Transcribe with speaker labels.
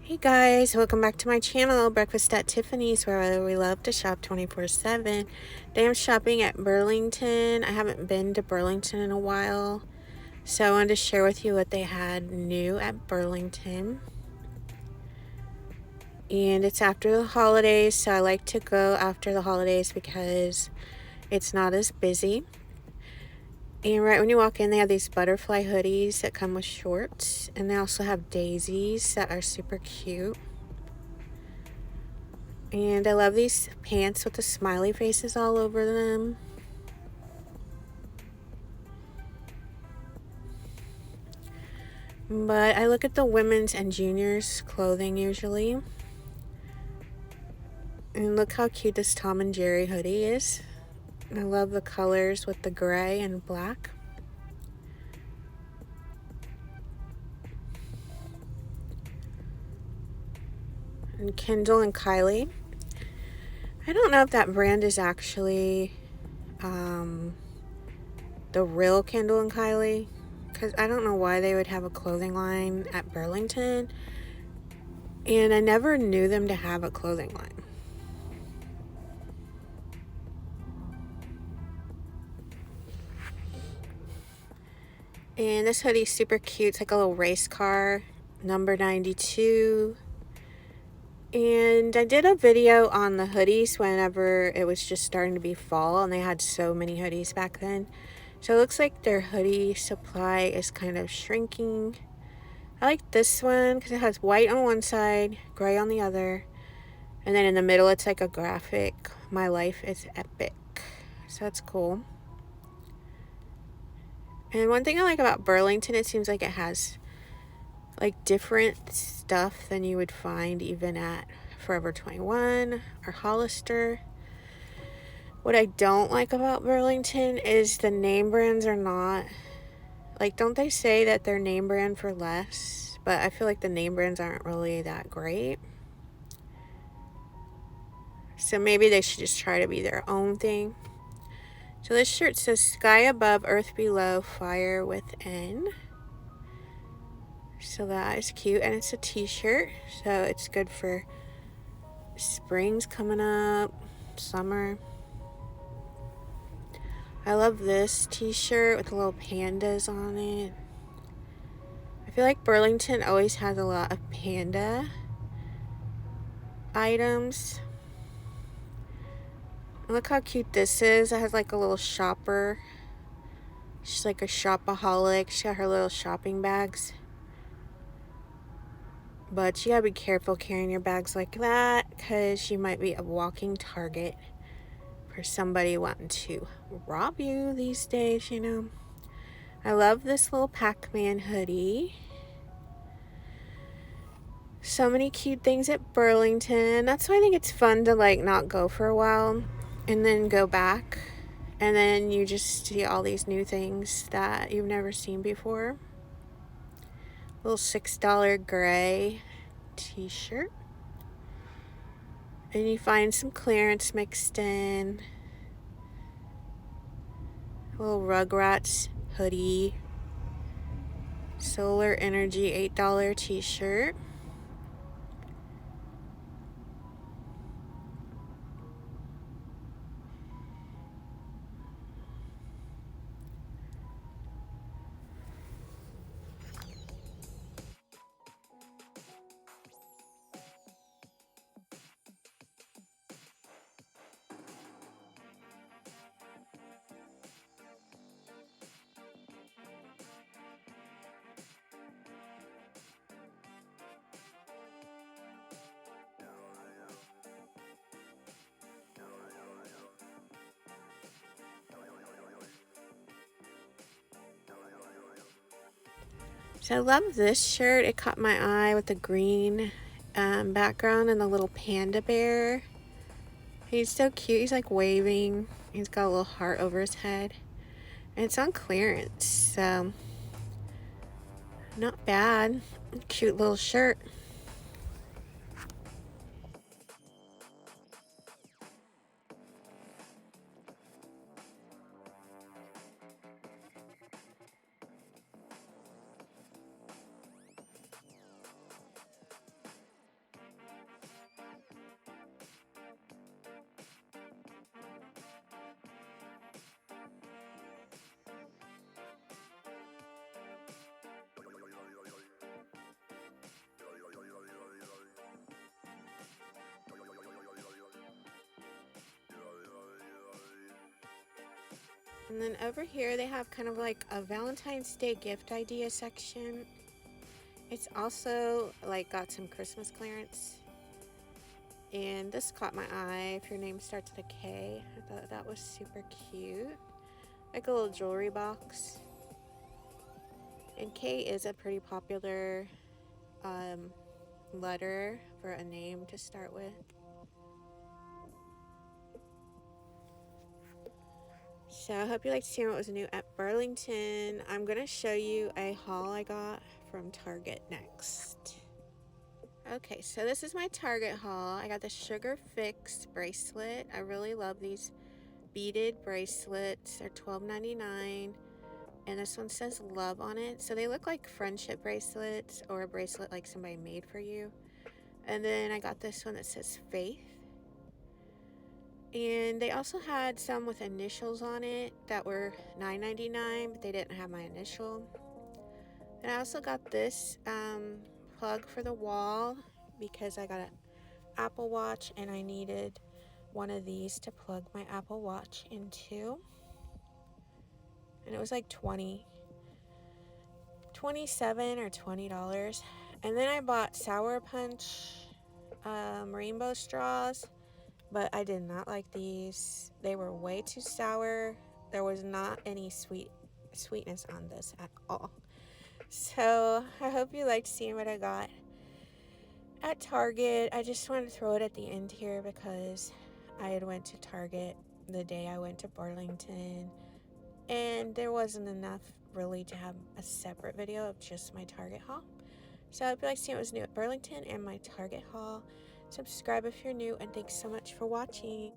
Speaker 1: Hey guys, welcome back to my channel, Breakfast at Tiffany's, where we love to shop 24/7. Today I'm shopping at Burlington. I haven't been to Burlington in a while, so I wanted to share with you what they had new at Burlington. And it's after the holidays, so I like to go after the holidays because it's not as busy. And right when you walk in, they have these butterfly hoodies that come with shorts, and they also have daisies that are super cute. And I love these pants with the smiley faces all over them. But I look at the women's and juniors clothing usually. And look how cute this Tom and Jerry hoodie is. I love the colors with the gray and black. And Kendall and Kylie. I don't know if that brand is actually the real Kendall and Kylie, because I don't know why they would have a clothing line at Burlington. And I never knew them to have a clothing line. And this hoodie's super cute. It's like a little race car, number 92. And I did a video on the hoodies whenever it was just starting to be fall, and they had so many hoodies back then. So it looks like their hoodie supply is kind of shrinking. I like this one because it has white on one side, gray on the other. And then in the middle, it's like a graphic. My life is epic. So that's cool. And one thing I like about Burlington, it seems like it has like different stuff than you would find even at Forever 21 or Hollister. What I don't like about Burlington is the name brands are not, like, don't they say that they're name brand for less? But I feel like the name brands aren't really that great. So maybe they should just try to be their own thing. So this shirt says sky above, earth below, fire within. So that is cute, and it's a t-shirt, so it's good for spring's coming up, summer. I love this t-shirt with the little pandas on it. I feel like Burlington always has a lot of panda items. Look how cute this is. It has like a little shopper. She's like a shopaholic. She got her little shopping bags. But you gotta be careful carrying your bags like that, because you might be a walking target for somebody wanting to rob you these days, you know. I love this little Pac-Man hoodie. So many cute things at Burlington. That's why I think it's fun to like not go for a while and then go back. And then you just see all these new things that you've never seen before. Little $6 gray t-shirt. And you find some clearance mixed in. A little Rugrats hoodie. Solar Energy $8 t-shirt. So I love this shirt. It caught my eye with the green background and the little panda bear. He's so cute. He's like waving. He's got a little heart over his head. And it's on clearance, so not bad. Cute little shirt. And then over here they have kind of like a Valentine's Day gift idea section. It's also like got some Christmas clearance. And this caught my eye. If your name starts with a K, I thought that was super cute. Like a little jewelry box. And K is a pretty popular letter for a name to start with. So I hope you liked seeing what was new at Burlington. I'm going to show you a haul I got from Target next. Okay, so this is my Target haul. I got the Sugar Fix bracelet. I really love these beaded bracelets. They're $12.99. And this one says love on it. So they look like friendship bracelets or a bracelet like somebody made for you. And then I got this one that says faith. And they also had some with initials on it that were $9.99, but they didn't have my initial. And I also got this plug for the wall because I got an Apple Watch and I needed one of these to plug my Apple Watch into. And it was like $27 or $20. And then I bought Sour Punch rainbow straws, but I did not like these. They were way too sour. There was not any sweetness on this at all. So I hope you liked seeing what I got at Target. I just wanted to throw it at the end here because I had went to Target the day I went to Burlington, and there wasn't enough really to have a separate video of just my Target haul. So I hope you like seeing what was new at Burlington and my Target haul. Subscribe if you're new, and thanks so much for watching.